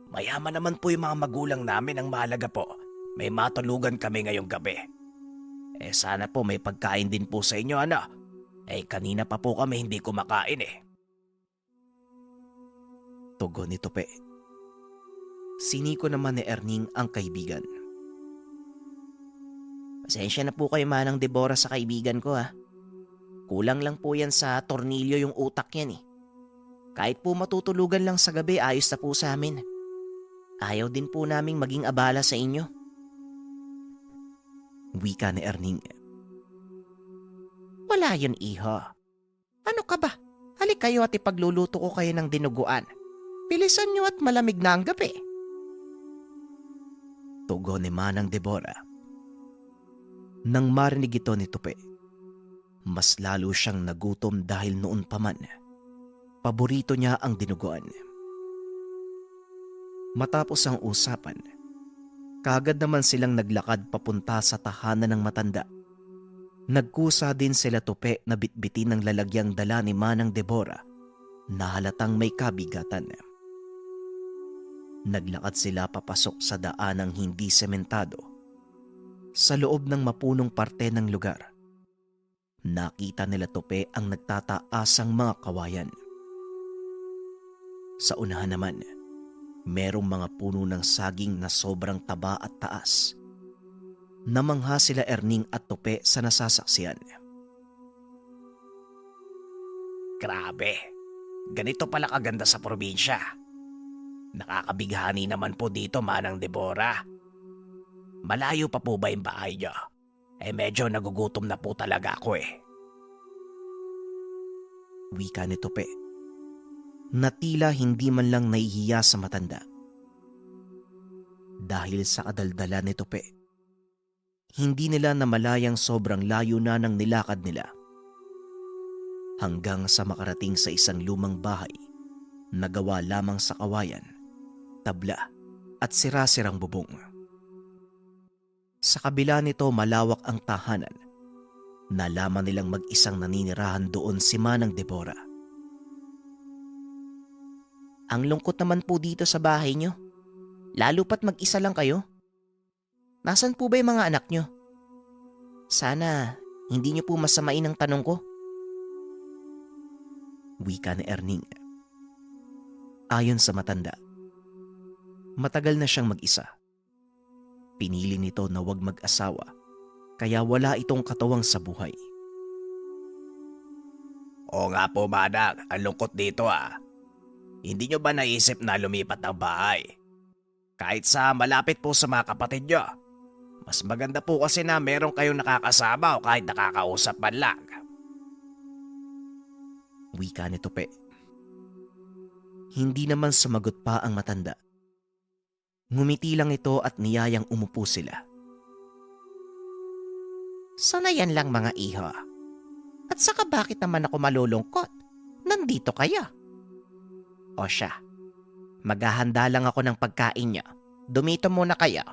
Mayaman naman po yung mga magulang namin, ang mahalaga po, may matulugan kami ngayong gabi. Sana po may pagkain din po sa inyo, kanina pa po kami hindi kumakain Tugon ni Tope. Siniko naman ni Erning ang kaibigan. Pasensya na po kayo, Manang Deborah, sa kaibigan ko Kulang lang po yan sa tornilyo yung utak yan Kahit po matutulugan lang sa gabi, ayos na po sa amin. Ayaw din po naming maging abala sa inyo. Wika ni Erning. Wala yun, iho. Ano ka ba? Halik kayo at ipagluluto ko kayo ng dinuguan. Bilisan nyo at malamig na ang gabi. Tugon ni Manang Deborah. Nang marinig ito ni Tope, mas lalo siyang nagutom dahil noon pa man, paborito niya ang dinuguan. Matapos ang usapan, kaagad naman silang naglakad papunta sa tahanan ng matanda. Nagkusa din sila Tope na bitbitin ng lalagyang dala ni Manang Deborah na halatang may kabigatan. Naglakad sila papasok sa daanang hindi sementado. Sa loob ng mapunong parte ng lugar, nakita nila Tope ang nagtataasang mga kawayan. Sa unahan naman, merong mga puno ng saging na sobrang taba at taas. Namangha sila Erning at Tope sa nasasaksiyan. Grabe, ganito pala kaganda sa probinsya. Nakakabighani naman po dito, Manang Deborah. Malayo pa po ba yung bahay niyo? Medyo nagugutom na po talaga ako Wika ni Tope, na tila hindi man lang nahihiya sa matanda. Dahil sa kadaldala ni Tope, hindi nila namalayang sobrang layo na ng nilakad nila. Hanggang sa makarating sa isang lumang bahay na gawa lamang sa kawayan, tabla at sira-sirang bubong. Sa kabila nito malawak ang tahanan. Nalaman nilang mag-isang naninirahan doon si Manang Deborah. Ang lungkot naman po dito sa bahay niyo. Lalo pat mag-isa lang kayo. Nasaan po ba yung mga anak niyo? Sana hindi niyo po masamain ang tanong ko. Wika ni Erning. Ayon sa matanda, matagal na siyang mag-isa. Pinili nito na huwag mag-asawa, kaya wala itong katawang sa buhay. Oo nga po, Manang. Ang lungkot dito ah. Hindi nyo ba naisip na lumipat ng bahay? Kahit sa malapit po sa mga kapatid nyo. Mas maganda po kasi na meron kayong nakakasama o kahit nakakausap man lang. Wika ni Tope. Hindi naman sumagot pa ang matanda. Ngumiti lang ito at niyayang umupo sila. Sana yan lang mga iho. At saka bakit naman ako malulungkot? Nandito kayo. O siya, maghahanda lang ako ng pagkain niyo. Dumito muna kayo.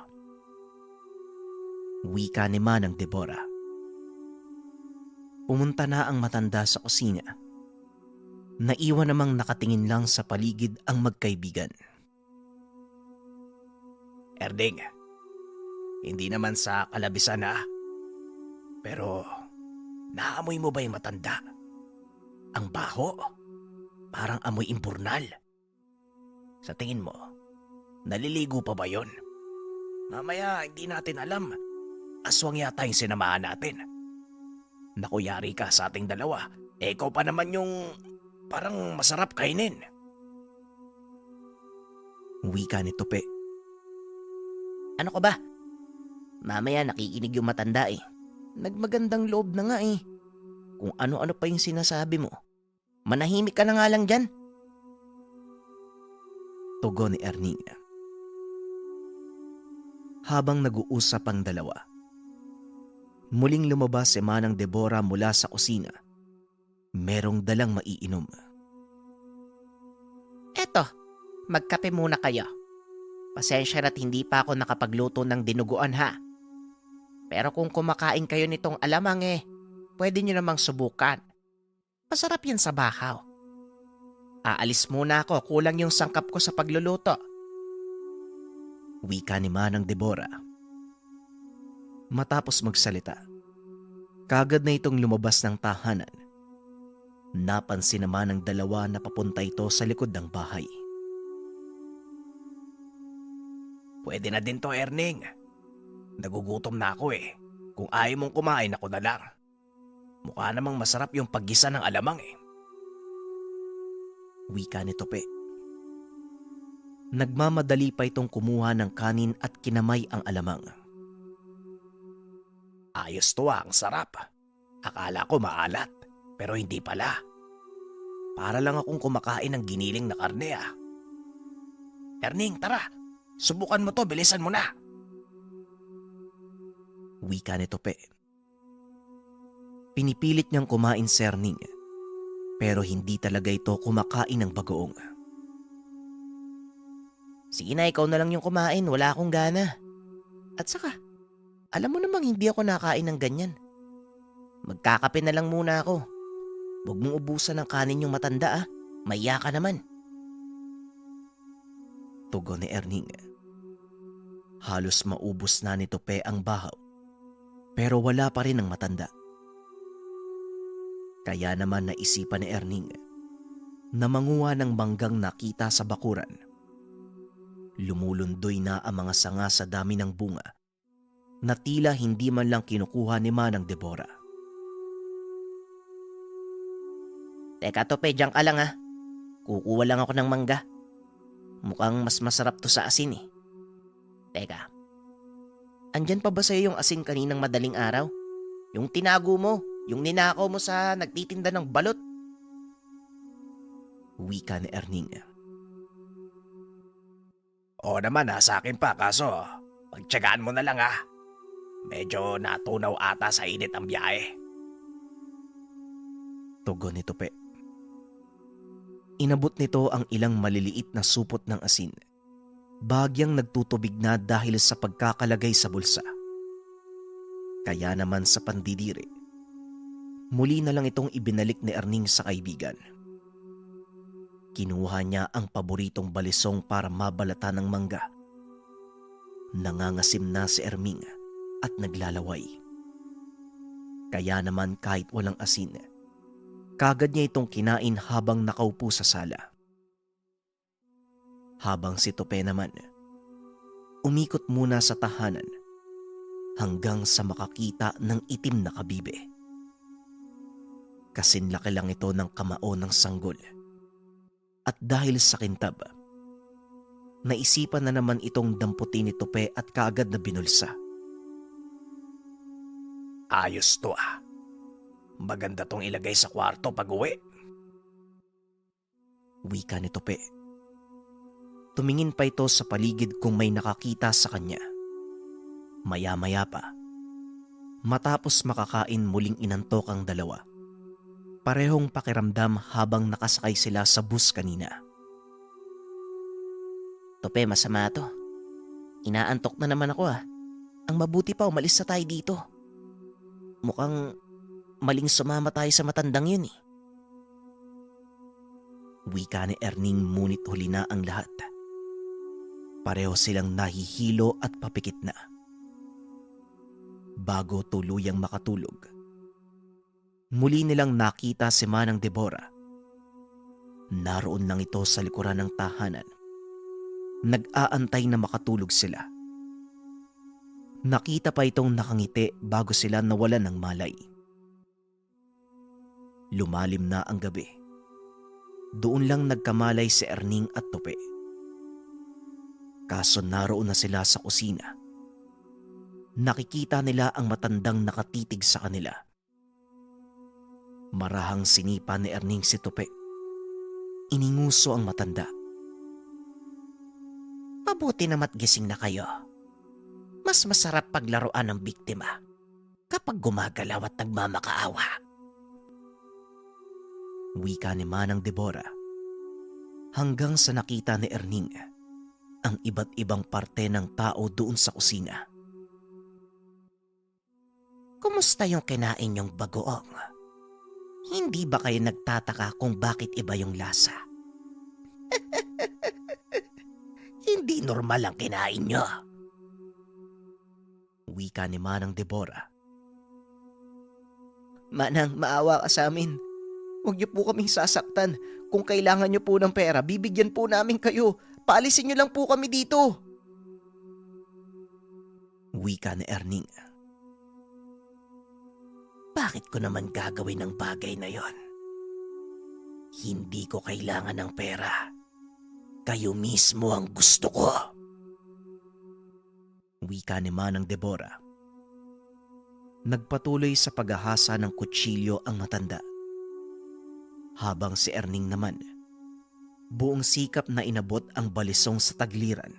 Wika ni Manang Deborah. Pumunta na ang matanda sa kusina. Naiwan namang nakatingin lang sa paligid ang magkaibigan. Erding, hindi naman sa kalabisan ha. Pero, naamoy mo ba yung matanda? Ang baho. Parang amoy imburnal. Sa tingin mo, naliligo pa ba yon? Mamaya hindi natin alam. Aswang yata yung sinamahan natin. Naku, yari ka sa ating dalawa. Ikaw pa naman yung parang masarap kainin. Wika ni Tope. Ano ka ba? Mamaya nakikinig yung matanda eh. Nagmagandang loob na nga eh. Kung ano-ano pa yung sinasabi mo. Manahimik ka na nga lang dyan. Tugon ni Erning. Habang nag-uusap ang dalawa, muling lumabas si Manang Deborah mula sa kusina. Merong dalang maiinom. Eto, magkape muna kayo. Pasensya na't hindi pa ako nakapagluto ng dinuguan ha. Pero kung kumakain kayo nitong alamang pwede nyo namang subukan. Masarap yan sa bahaw. Aalis muna ako, kulang yung sangkap ko sa pagluluto. Wika ni Manang Deborah. Matapos magsalita, kagad na itong lumabas ng tahanan. Napansin naman ng dalawa na papunta ito sa likod ng bahay. Pwede na din to, Erning. Nagugutom na ako eh. Kung ayaw mong kumain, ako na lang. Mukha namang masarap yung paggisa ng alamang eh. Wika ni Tope. Nagmamadali pa itong kumuha ng kanin at kinamay ang alamang. Ayos to ang sarap. Akala ko maalat, pero hindi pala. Para lang akong kumakain ng giniling na karne ah. Erning, tara. Subukan mo to, bilisan mo na. Wika ni Tope. Pinipilit niyang kumain si Erning, pero hindi talaga ito kumakain ng bagoong. Sige na, ikaw na lang yung kumain. Wala akong gana. At saka, alam mo namang hindi ako nakain ng ganyan. Magkakape na lang muna ako. Huwag mong ubusan ng kanin yung matanda ah. Maiya ka naman. Tugon ni Erning. Halos maubos na ni Tope ang bahaw, pero wala pa rin ang matanda. Kaya naman naisipan ni Erning na manguha ng manggang nakita sa bakuran. Lumulundoy na ang mga sanga sa dami ng bunga na tila hindi man lang kinukuha ni Manang Deborah. Teka Tope, diyan ka lang ah. Kukuha lang ako ng mangga. Mukhang mas masarap to sa asin eh. Teka, andyan pa ba sa'yo yung asin kaninang madaling araw? Yung tinago mo, yung ninakaw mo sa nagtitinda ng balot? Wika ni Erning. Oo naman sa akin pa kaso pagtiyagaan mo na lang ah. Medyo natunaw ata sa init ang biyahe. Tugon ni Tope. Inabot nito ang ilang maliliit na supot ng asin. Bagyang nagtutubig na dahil sa pagkakalagay sa bulsa. Kaya naman sa pandidiri, muli na lang itong ibinalik ni Erning sa kaibigan. Kinuha niya ang paboritong balisong para mabalatan ng mangga. Nangangasim na si Erming at naglalaway. Kaya naman kahit walang asin, Kagad niya itong kinain habang nakaupo sa sala. Habang si Tupe naman, umikot muna sa tahanan hanggang sa makakita ng itim na kabibe. Kasinlaki lang ito ng kamao ng sanggol. At dahil sa kintab, naisipan na naman itong damputin ni Tupe at kaagad na binulsa. Ayos to ah. Maganda tong ilagay sa kwarto pag uwi. Wika ni Tupe. Tumingin pa ito sa paligid kung may nakakita sa kanya. Maya-maya pa, matapos makakain muling inantok ang dalawa. Parehong pakiramdam habang nakasakay sila sa bus kanina. Tupe, masama to. Inaantok na naman ako ah. Ang mabuti pa umalis na tayo dito. Mukhang maling sumama tayo sa matandang yun eh. Wika ni Erning ngunit huli na ang lahat. Pareho silang nahihilo at papikit na. Bago tuluyang makatulog, muli nilang nakita si Manang Deborah. Naroon lang ito sa likuran ng tahanan. Nag-aantay na makatulog sila. Nakita pa itong nakangiti bago sila nawalan ng malay. Lumalim na ang gabi. Doon lang nagkamalay si Erning at Tupe. Kaso naroon na sila sa kusina. Nakikita nila ang matandang nakatitig sa kanila. Marahang sinipa ni Erning si Tupe. Ininguso ang matanda. Mabuti na't gising na kayo. Mas masarap paglaruan ng biktima kapag gumagalaw at nagmamakaawa. Wika ni Manang Deborah. Hanggang sa nakita ni Erning ang iba't ibang parte ng tao doon sa kusina. Kumusta yung kinain yung bagoong? Hindi ba kayo nagtataka kung bakit iba yung lasa? Hindi normal ang kinain nyo. Wika ni Manang Deborah. Manang, maawa ka sa amin. Huwag niyo po kaming sasaktan. Kung kailangan niyo po ng pera, bibigyan po namin kayo. Paalisin niyo lang po kami dito. Wika ni Erning. Bakit ko naman gagawin ang bagay na yon? Hindi ko kailangan ng pera. Kayo mismo ang gusto ko. Wika ni Manang Deborah. Nagpatuloy sa paghahasa ng kutsilyo ang matanda. Habang si Erning naman, buong sikap na inabot ang balisong sa tagliran.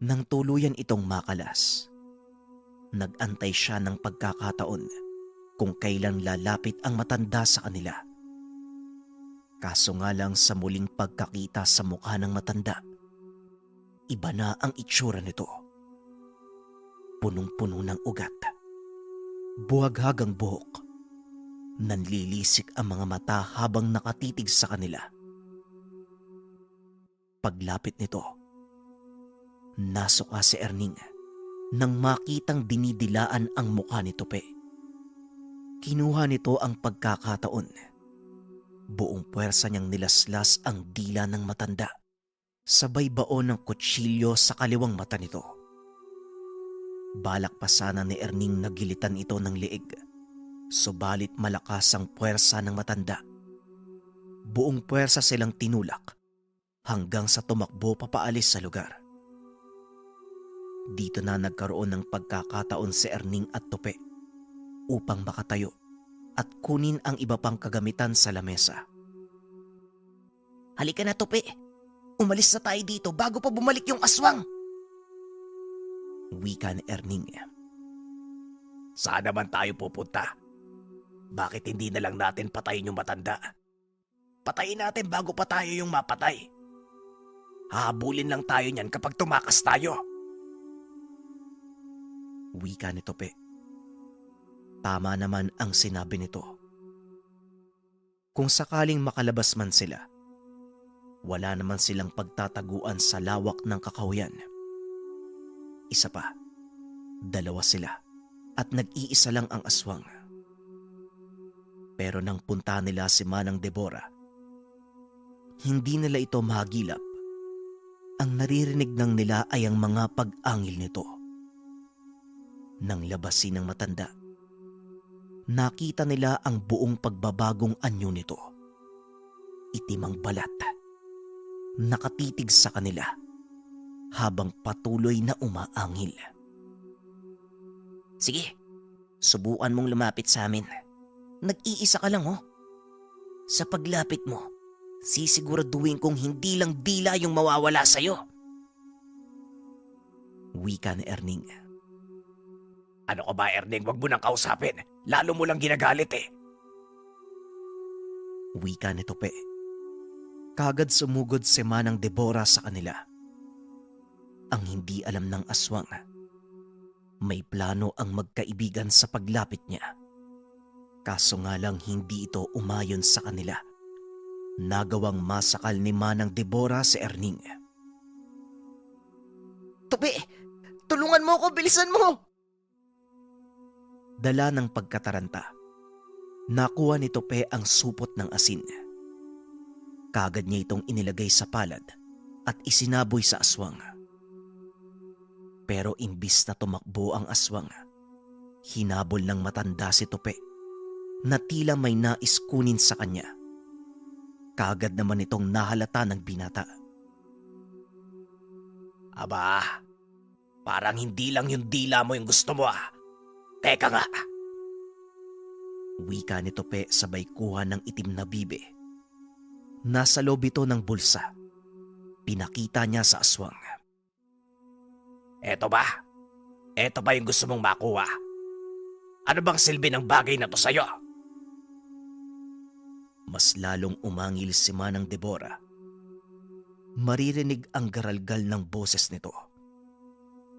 Nang tuluyan itong makalas, nag-antay siya ng pagkakataon kung kailan lalapit ang matanda sa kanila. Kaso nga lang sa muling pagkakita sa mukha ng matanda, iba na ang itsura nito. Punong-puno ng ugat, buhaghagang buhok. Nanlilisik ang mga mata habang nakatitig sa kanila. Paglapit nito, nasuka si Erning nang makitang dinidilaan ang mukha ni Tupe. Kinuha nito ang pagkakataon. Buong puwersa niyang nilaslas ang dila ng matanda. Sabay baon ng kutsilyo sa kaliwang mata nito. Balak pa sana ni Erning na gilitan ito ng leeg. Subalit malakas ang puwersa ng matanda. Buong puwersa silang tinulak hanggang sa tumakbo papaalis sa lugar. Dito na nagkaroon ng pagkakataon si Erning at Tupe upang makatayo at kunin ang iba pang kagamitan sa lamesa. Halika na, Tupe. Umalis na tayo dito bago pa bumalik yung aswang. Wika ni Erning. Saan naman tayo pupunta? Bakit hindi na lang natin patayin yung matanda? Patayin natin bago pa tayo yung mapatay. Hahabulin lang tayo niyan kapag tumakas tayo. Wika ni Tupe. Tama naman ang sinabi nito. Kung sakaling makalabas man sila, wala naman silang pagtataguan sa lawak ng kakahuyan. Isa pa, dalawa sila at nag-iisa lang ang aswang. Pero nang punta nila si Manang Deborah, hindi nila ito mahagilap. Ang naririnig ng nila ay ang mga pag-angil nito. Nang labasin ng matanda, nakita nila ang buong pagbabagong anyo nito. Itim ang balat, nakatitig sa kanila habang patuloy na umaangil. Sige, subukan mong lumapit sa amin. Nag-iisa ka lang Sa paglapit mo, sisiguraduhin kong hindi lang dila yung mawawala sa'yo. Wika ni Erning. Ano ka ba, Erning? Wag mo nang kausapin. Lalo mo lang ginagalit Wika ni Tope. Kagad sumugod si Manang Deborah sa kanila. Ang hindi alam ng aswang, may plano ang magkaibigan sa paglapit niya. Kaso nga lang hindi ito umayon sa kanila. Nagawang masakal ni Manang Deborah si Erning. Tupi, tulungan mo ako, bilisan mo! Dala ng pagkataranta, nakuha ni Tope ang supot ng asin. Kagad niya itong inilagay sa palad at isinaboy sa aswang. Pero imbis na tumakbo ang aswang, hinabol ng matanda si Tope na tila may nais kunin sa kanya. Kagad naman itong nahalata ng binata. Aba, parang hindi lang yung dila mo yung gusto mo Teka nga. Wika ni Tope sabay kuha ng itim na bibe. Nasa loob ito ng bulsa. Pinakita niya sa aswang. Eto ba? Eto ba yung gusto mong makuha? Ano bang silbi ng bagay na to sa'yo? Mas lalong umangil si Manang Deborah. Maririnig ang garalgal ng boses nito.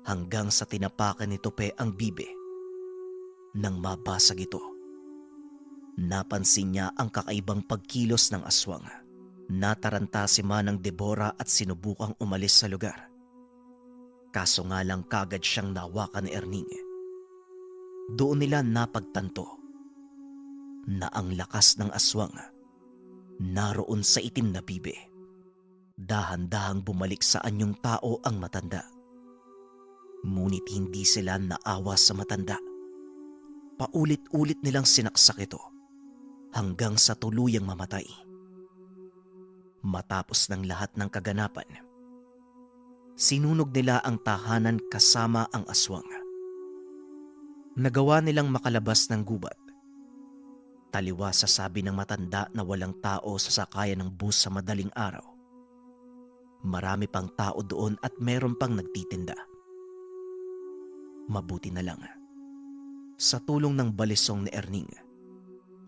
Hanggang sa tinapakan ni Tope ang bibe. Nang mabasag ito, napansin niya ang kakaibang pagkilos ng aswang. Nataranta si Manang Deborah at sinubukang umalis sa lugar. Kaso nga lang kagad siyang nawakan ni Erning. Doon nila napagtanto na ang lakas ng aswang naroon sa itim na bibe. Dahan-dahang bumalik sa anyong tao ang matanda. Ngunit hindi sila naawa sa matanda. Paulit-ulit nilang sinaksak ito hanggang sa tuluyang mamatay. Matapos ng lahat ng kaganapan, sinunog nila ang tahanan kasama ang aswang. Nagawa nilang makalabas ng gubat. Taliwas sa sabi ng matanda na walang tao sa sakayan ng bus sa madaling araw. Marami pang tao doon at meron pang nagtitinda. Mabuti na lang, sa tulong ng balisong ni Erning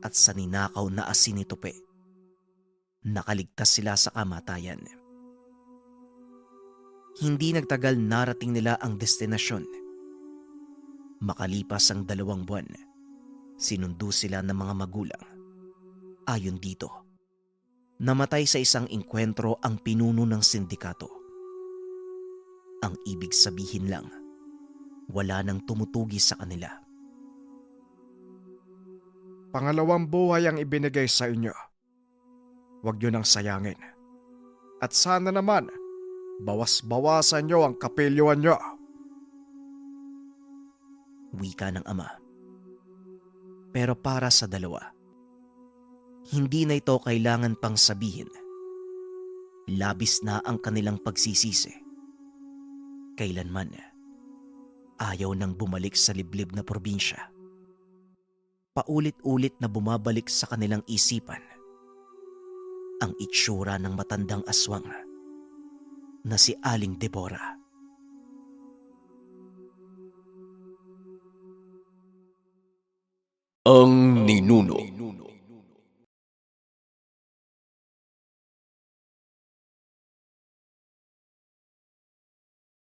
at sa ninakaw na asin ni Tope, nakaligtas sila sa kamatayan. Hindi nagtagal narating nila ang destinasyon. Makalipas ang 2 buwan, sinundo sila ng mga magulang. Ayon dito, namatay sa isang engkwentro ang pinuno ng sindikato. Ang ibig sabihin lang, wala nang tumutugi sa kanila. Pangalawang buhay ang ibinigay sa inyo. Huwag nyo nang sayangin. At sana naman, bawas-bawasan nyo ang kapilyuan nyo. Wika ng ama. Pero para sa dalawa, hindi na ito kailangan pang sabihin. Labis na ang kanilang pagsisisi. Kailanman, ayaw nang bumalik sa liblib na probinsya. Paulit-ulit na bumabalik sa kanilang isipan ang itsura ng matandang aswang na si Aling Deborah. Ang Ninuno.